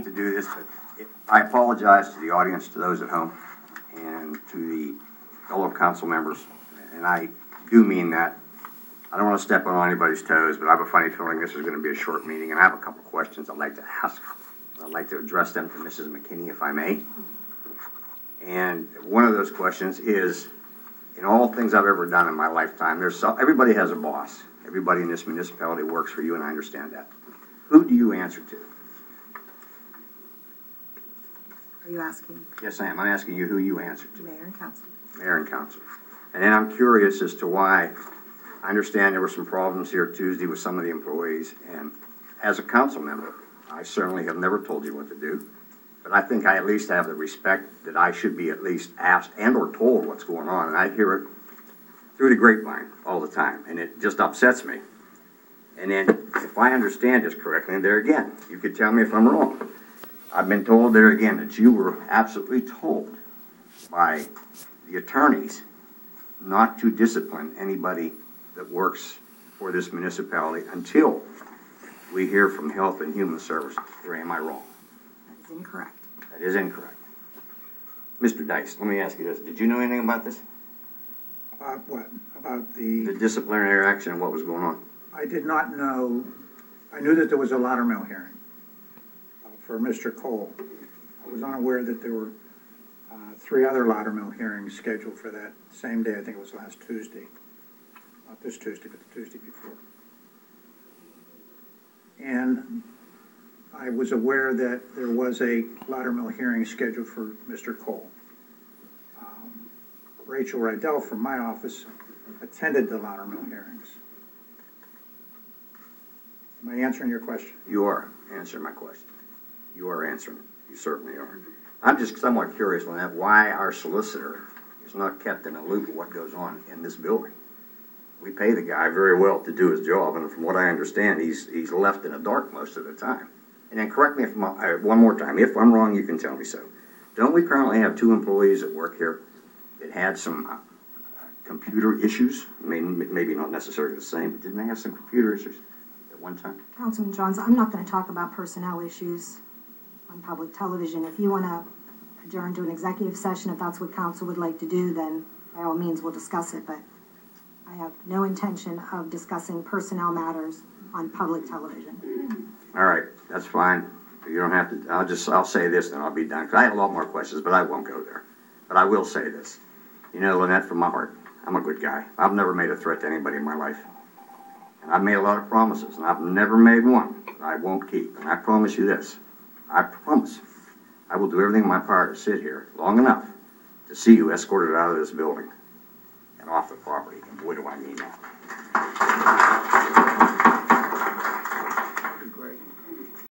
hate to do this, but I apologize to the audience, to those at home, and to the fellow council members, and I do mean that. I don't want to step on anybody's toes, but I have a funny feeling this is going to be a short meeting, and I have a couple of questions I'd like to ask. I'd like to address them to Mrs. McKinney, if I may. And one of those questions is, in all things I've ever done in my lifetime, everybody has a boss. Everybody in this municipality works for you, and I understand that. Who do you answer to? Are you asking? Yes, I am. I'm asking you who you answer to. Mayor and council. Mayor and council. And then I'm curious as to why. I understand there were some problems here Tuesday with some of the employees, and as a council member, I certainly have never told you what to do, but I think I at least have the respect that I should be at least asked and or told what's going on, and I hear it through the grapevine all the time, and it just upsets me. And then, if I understand this correctly, and there again, you could tell me if I'm wrong, I've been told there again that you were absolutely told by the attorneys not to discipline anybody that works for this municipality until we hear from Health and Human Services. Or am I wrong? That is incorrect. That is incorrect. Mr. Dice, let me ask you this. Did you know anything about this? About what? About the disciplinary action and what was going on? I did not know. I knew that there was a Laudermill hearing for Mr. Cole. I was unaware that there were 3 other Laudermill hearings scheduled for that same day. I think it was last Tuesday. Not this Tuesday, but the Tuesday before. And I was aware that there was a Laudermill hearing scheduled for Mr. Cole. Rachel Rydell from my office attended the Laudermill hearings. Am I answering your question? You are answering my question. You are answering it. You certainly are. I'm just somewhat curious on that, why our solicitor is not kept in a loop of what goes on in this building. We pay the guy very well to do his job, and from what I understand, he's left in the dark most of the time. And then correct me if one more time. If I'm wrong, you can tell me so. Don't we currently have 2 employees that work here that had some computer issues? I mean, maybe not necessarily the same, but didn't they have some computer issues at one time? Councilman Johns, I'm not going to talk about personnel issues on public television. If you want to adjourn to an executive session, if that's what council would like to do, then by all means we'll discuss it, but I have no intention of discussing personnel matters on public television. All right, that's fine. You don't have to. I'll say this, then I'll be done. Because I have a lot more questions, but I won't go there. But I will say this. You know, Lynette, from my heart, I'm a good guy. I've never made a threat to anybody in my life. And I've made a lot of promises, and I've never made one that I won't keep. And I promise you this. I promise I will do everything in my power to sit here long enough to see you escorted out of this building and off the property. And boy, do I mean that.